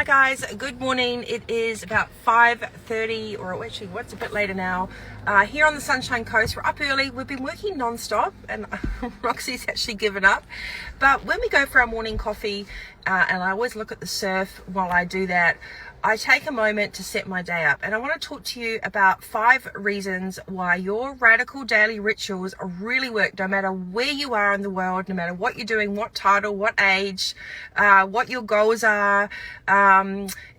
Hi guys, good morning. It is about 5:30, or actually what's a bit later now, here on the Sunshine Coast. We're up early. We've been working non-stop and Roxy's actually given up. But when we go for our morning coffee, and I always look at the surf while I do that, I take a moment to set my day up, and I want to talk to you about 5 reasons why your radical daily rituals really work, no matter where you are in the world, no matter what you're doing, what title, what age, what your goals are,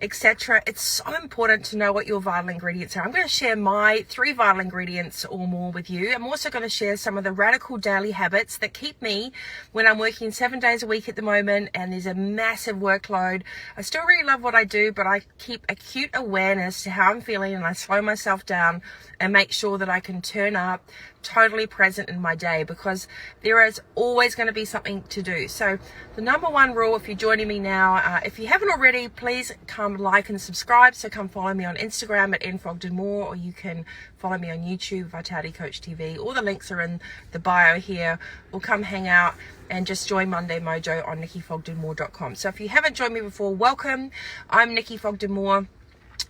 etc. It's so important to know what your vital ingredients are. I'm going to share my 3 vital ingredients or more with you. I'm also going to share some of the radical daily habits that keep me when I'm working 7 days a week at the moment and there's a massive workload. I still really love what I do, but I keep acute awareness to how I'm feeling, and I slow myself down and make sure that I can turn up totally present in my day, because there is always going to be something to do. So the number 1 rule, if you're joining me now, if you haven't already, please come like and subscribe. So come follow me on Instagram at nfogdenmore, or you can follow me on YouTube, Vitality Coach TV. All the links are in the bio here, or come hang out and just join Monday Mojo on nikkifogdenmore.com. So if you haven't joined me before, welcome. I'm Nikki Fogdenmore,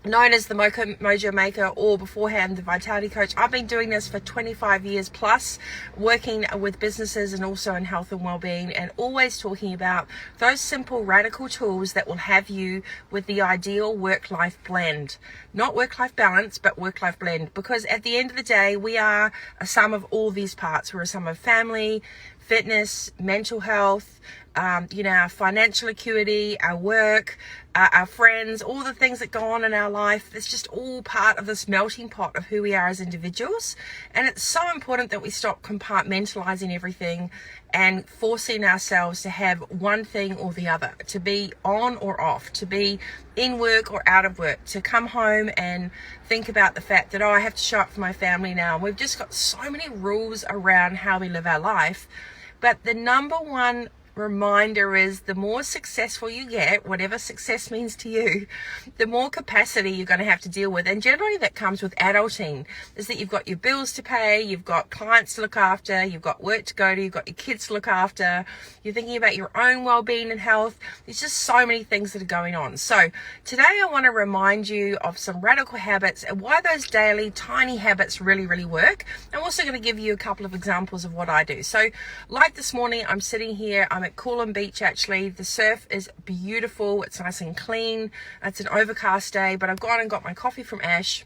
known as the Mojo Maker, or beforehand the Vitality Coach. I've been doing this for 25 years plus, working with businesses and also in health and well-being, and always talking about those simple radical tools that will have you with the ideal work-life blend. Not work-life balance, but work-life blend, because at the end of the day, we are a sum of all these parts. We're a sum of family, fitness, mental health, our financial acuity, our work, our friends, all the things that go on in our life. It's just all part of this melting pot of who we are as individuals. And it's so important that we stop compartmentalizing everything and forcing ourselves to have one thing or the other, to be on or off, to be in work or out of work, to come home and think about the fact that, I have to show up for my family now. We've just got so many rules around how we live our life. But the number 1 reminder is, the more successful you get, whatever success means to you, the more capacity you're going to have to deal with. And generally that comes with adulting, is that you've got your bills to pay, you've got clients to look after, you've got work to go to, you've got your kids to look after, you're thinking about your own well-being and health. There's just so many things that are going on. So today I want to remind you of some radical habits and why those daily tiny habits really, really work. I'm also going to give you a couple of examples of what I do. So like this morning, I'm sitting here, I'm at Coolum Beach actually. The surf is beautiful, it's nice and clean, it's an overcast day, but I've gone and got my coffee from Ash.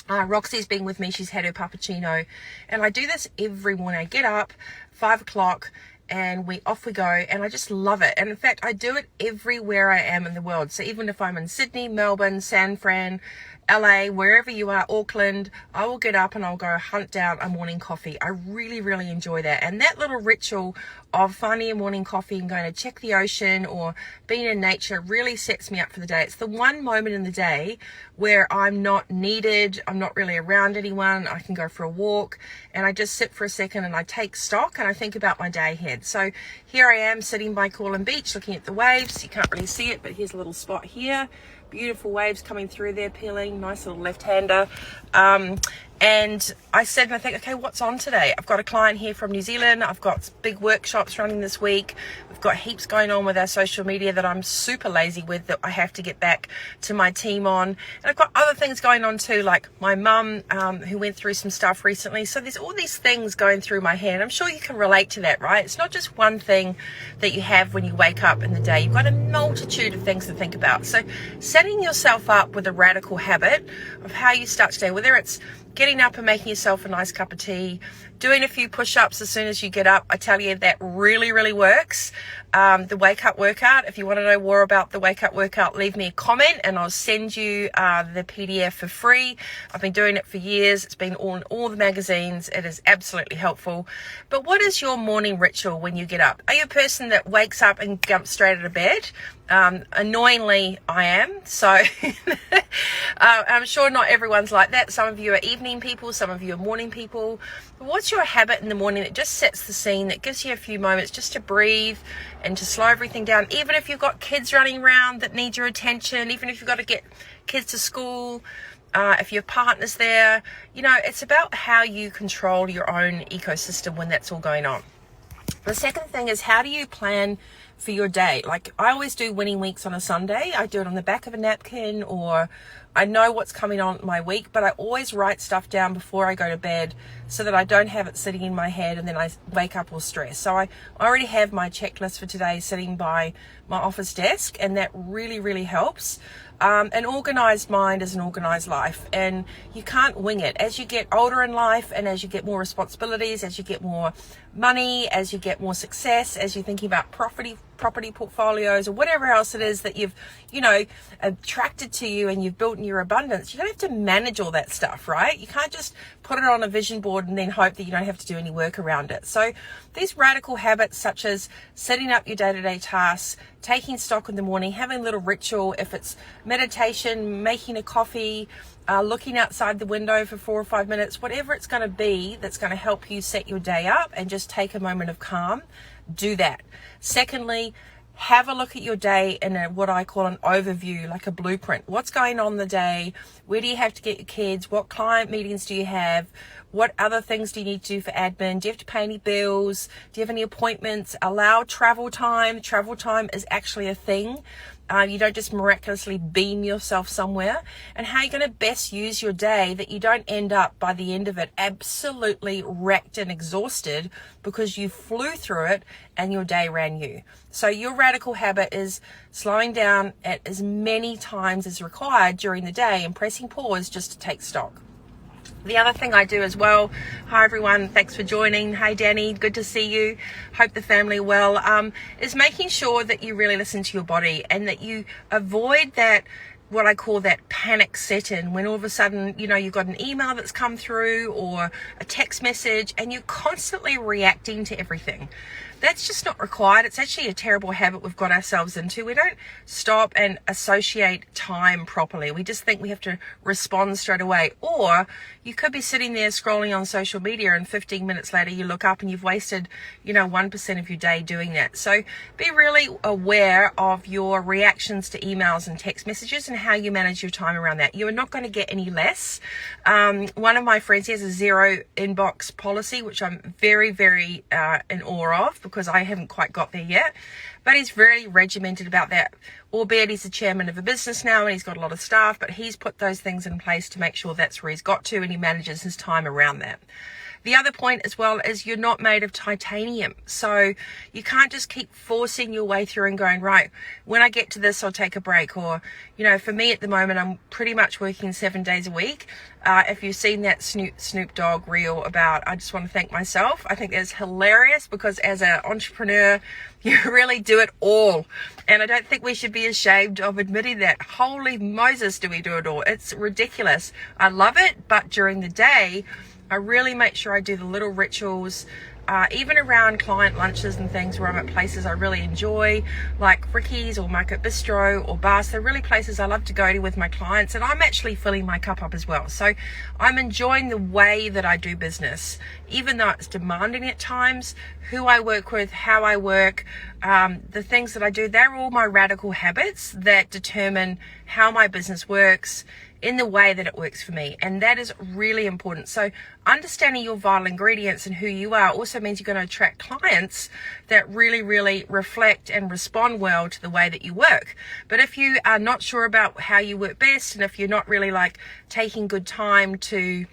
Roxy's been with me, she's had her puppuccino, and I do this every morning. I get up 5 o'clock and off we go, and I just love it. And in fact, I do it everywhere I am in the world. So even if I'm in Sydney, Melbourne, San Fran, LA, wherever you are, Auckland, I will get up and I'll go hunt down a morning coffee. I really, really enjoy that. And that little ritual of finding a morning coffee and going to check the ocean or being in nature really sets me up for the day. It's the one moment in the day where I'm not needed, I'm not really around anyone, I can go for a walk and I just sit for a second and I take stock and I think about my day ahead. So here I am sitting by Coolum Beach looking at the waves. You can't really see it, but here's a little spot here. Beautiful waves coming through there, peeling, nice little left-hander. And I said, and I think, okay, what's on today? I've got a client here from New Zealand. I've got big workshops running this week. We've got heaps going on with our social media that I'm super lazy with, that I have to get back to my team on. And I've got other things going on too, like my mum, who went through some stuff recently. So there's all these things going through my head. I'm sure you can relate to that, right? It's not just one thing that you have when you wake up in the day. You've got a multitude of things to think about. So setting yourself up with a radical habit of how you start today, whether it's getting up and making yourself a nice cup of tea, doing a few push-ups as soon as you get up. I tell you, that really, really works. The wake up workout, if you want to know more about the wake up workout, leave me a comment and I'll send you the PDF for free. I've been doing it for years. It's been on all the magazines. It is absolutely helpful. But what is your morning ritual when you get up? Are you a person that wakes up and jumps straight out of bed? Annoyingly, I am. So I'm sure not everyone's like that. Some of you are evening people, some of you are morning people. But what's your habit in the morning that just sets the scene, that gives you a few moments just to breathe and to slow everything down? Even if you've got kids running around that need your attention, even if you've got to get kids to school, if your partner's there, it's about how you control your own ecosystem when that's all going on. The second thing is, how do you plan for your day. Like I always do winning weeks on a Sunday. I do it on the back of a napkin, or I know what's coming on my week, but I always write stuff down before I go to bed so that I don't have it sitting in my head and then I wake up all stressed. So I already have my checklist for today sitting by my office desk, and that really, really helps. An organized mind is an organized life, and you can't wing it. As you get older in life, and as you get more responsibilities, as you get more money, as you get more success, as you're thinking about property portfolios or whatever else it is that you've, attracted to you and you've built in your abundance, you don't have to manage all that stuff, right? You can't just put it on a vision board and then hope that you don't have to do any work around it. So these radical habits, such as setting up your day-to-day tasks, taking stock in the morning, having a little ritual, if it's meditation, making a coffee, looking outside the window for 4 or 5 minutes, whatever it's going to be that's going to help you set your day up and just take a moment of calm, do that. Secondly, have a look at your day in what I call an overview, like a blueprint. What's going on in the day? Where do you have to get your kids? What client meetings do you have? What other things do you need to do for admin? Do you have to pay any bills? Do you have any appointments? Allow travel time. Travel time is actually a thing. You don't just miraculously beam yourself somewhere. And how you're going to best use your day that you don't end up by the end of it absolutely wrecked and exhausted because you flew through it and your day ran you. So your radical habit is slowing down at as many times as required during the day and pressing pause just to take stock. The other thing I do as well, hi everyone, thanks for joining. Hey Danny, good to see you. Hope the family well. Is making sure that you really listen to your body and that you avoid that, what I call that panic set in, when all of a sudden, you've got an email that's come through or a text message and you're constantly reacting to everything. That's just not required. It's actually a terrible habit we've got ourselves into. We don't stop and associate time properly. We just think we have to respond straight away. Or you could be sitting there scrolling on social media and 15 minutes later you look up and you've wasted, 1% of your day doing that. So be really aware of your reactions to emails and text messages and how you manage your time around that. You are not going to get any less. One of my friends, he has a zero inbox policy, which I'm very, very in awe of, because I haven't quite got there yet, but he's very regimented about that, albeit he's the chairman of a business now and he's got a lot of staff, but he's put those things in place to make sure that's where he's got to, and he manages his time around that. The other point as well is you're not made of titanium. So you can't just keep forcing your way through and going, right, when I get to this, I'll take a break. Or, for me at the moment, I'm pretty much working 7 days a week. If you've seen that Snoop Dogg reel about, I just want to thank myself. I think that's hilarious because as an entrepreneur, you really do it all. And I don't think we should be ashamed of admitting that. Holy Moses, do we do it all? It's ridiculous. I love it, but during the day, I really make sure I do the little rituals, even around client lunches and things where I'm at places I really enjoy, like Ricky's or Market Bistro or Bars. They're really places I love to go to with my clients, and I'm actually filling my cup up as well. So I'm enjoying the way that I do business, even though it's demanding at times. Who I work with, how I work, the things that I do, they're all my radical habits that determine how my business works in the way that it works for me. And that is really important. So understanding your vital ingredients and who you are also means you're going to attract clients that really, really reflect and respond well to the way that you work. But if you are not sure about how you work best, and if you're not really taking good time to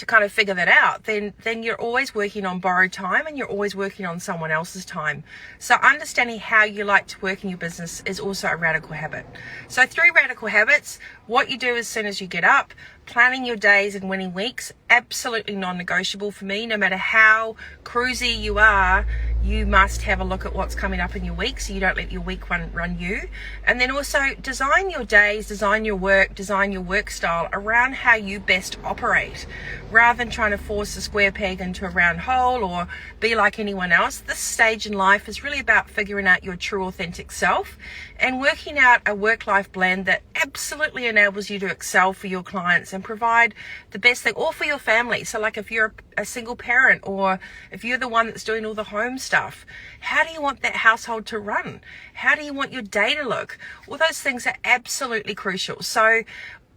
kind of figure that out, then you're always working on borrowed time and you're always working on someone else's time. So understanding how you like to work in your business is also a radical habit. So 3 radical habits: what you do as soon as you get up, planning your days and winning weeks, absolutely non-negotiable for me. No matter how cruisy you are, you must have a look at what's coming up in your week so you don't let your week run you. And then also design your days, design your work style around how you best operate, rather than trying to force a square peg into a round hole or be like anyone else. This stage in life is really about figuring out your true authentic self and working out a work-life blend that absolutely enables you to excel for your clients and provide the best thing, or for your family. So if you're a single parent, or if you're the one that's doing all the home stuff, how do you want that household to run? How do you want your day to look? All those things are absolutely crucial. So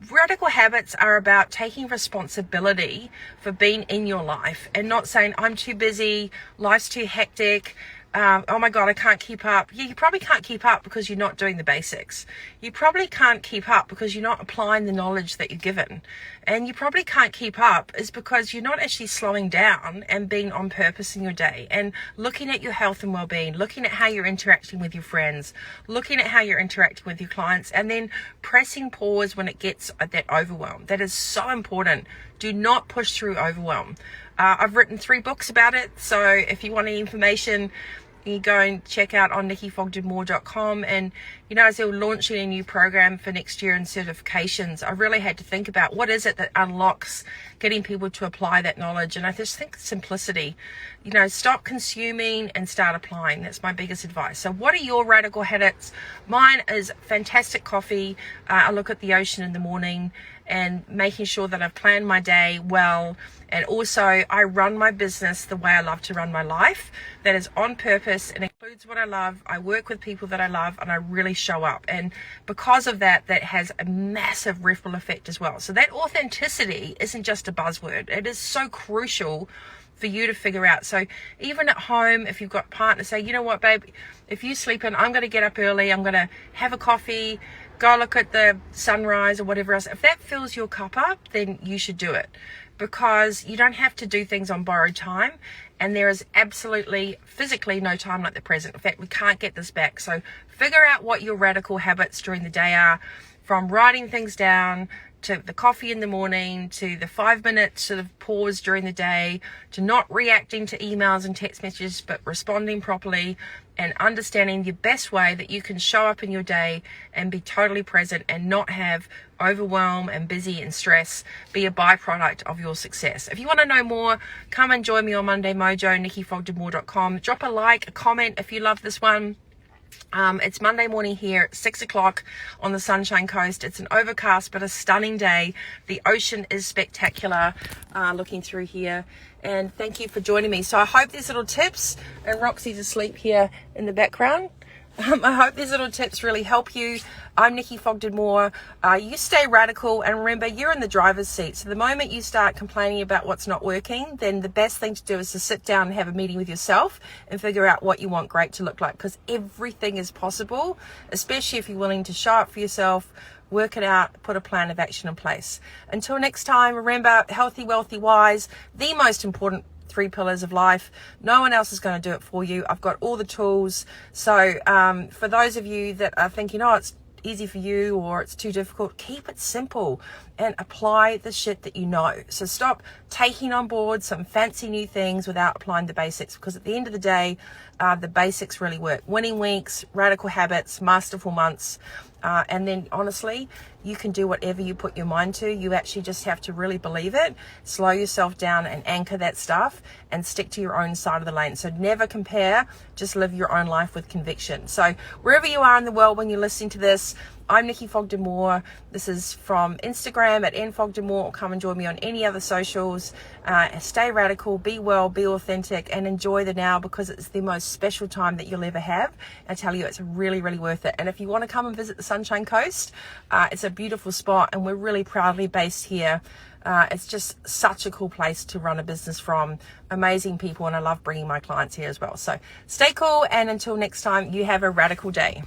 radical habits are about taking responsibility for being in your life and not saying, I'm too busy, life's too hectic, oh my God, I can't keep up. Yeah, you probably can't keep up because you're not doing the basics. You probably can't keep up because you're not applying the knowledge that you're given. And you probably can't keep up is because you're not actually slowing down and being on purpose in your day and looking at your health and well-being, looking at how you're interacting with your friends, looking at how you're interacting with your clients, and then pressing pause when it gets that overwhelm. That is so important. Do not push through overwhelm. I've written 3 books about it, so if you want any information, you go and check out on nikkifogdenmoore.com. And as they're launching a new program for next year in certifications, I really had to think about what is it that unlocks getting people to apply that knowledge. And I just think simplicity. Stop consuming and start applying. That's my biggest advice. So what are your radical habits? Mine is fantastic coffee. I look at the ocean in the morning and making sure that I've planned my day well. And also I run my business the way I love to run my life. That is on purpose and includes what I love. I work with people that I love and I really show up. And because of that, that has a massive ripple effect as well. So that authenticity isn't just a buzzword. It is so crucial for you to figure out. So even at home, if you've got partners, say, you know what, babe, if you sleep in, I'm going to get up early. I'm going to have a coffee, go look at the sunrise or whatever else. If that fills your cup up, then you should do it, because you don't have to do things on borrowed time. And there is absolutely physically no time like the present. In fact, we can't get this back. So figure out what your radical habits during the day are, from writing things down to the coffee in the morning, to the 5-minute sort of pause during the day, to not reacting to emails and text messages, but responding properly and understanding the best way that you can show up in your day and be totally present and not have overwhelm and busy and stress be a byproduct of your success. If you want to know more, come and join me on Monday Mojo, nikkifogdenmoore.com. Drop a like, a comment if you love this one. It's Monday morning here at 6 o'clock on the Sunshine Coast. It's an overcast but a stunning day. The ocean is spectacular, looking through here. And thank you for joining me. So I hope these little tips, and Roxy's asleep here in the background. I hope these little tips really help you. I'm Nikki Fogden Moore. You stay radical, and remember, you're in the driver's seat. So the moment you start complaining about what's not working, then the best thing to do is to sit down and have a meeting with yourself and figure out what you want great to look like, because everything is possible, especially if you're willing to show up for yourself, work it out, put a plan of action in place. Until next time, remember, healthy, wealthy, wise, the most important 3 pillars of life. No one else is going to do it for you. I've got all the tools. So for those of you that are thinking, oh, it's easy for you or it's too difficult, keep it simple and apply the shit that you know. So stop taking on board some fancy new things without applying the basics, because at the end of the day, the basics really work. Winning weeks, radical habits, masterful months. And then honestly, you can do whatever you put your mind to. You actually just have to really believe it, slow yourself down and anchor that stuff and stick to your own side of the lane. So never compare, just live your own life with conviction. So wherever you are in the world when you're listening to this, I'm Nikki Fogden Moore. This is from Instagram at @nfogdenmoore, or come and join me on any other socials. Stay radical, be well, be authentic, and enjoy the now, because it's the most special time that you'll ever have. I tell you, it's really, really worth it. And if you want to come and visit the Sunshine Coast, it's a beautiful spot, and we're really proudly based here. It's just such a cool place to run a business from. Amazing people, and I love bringing my clients here as well. So stay cool, and until next time, you have a radical day.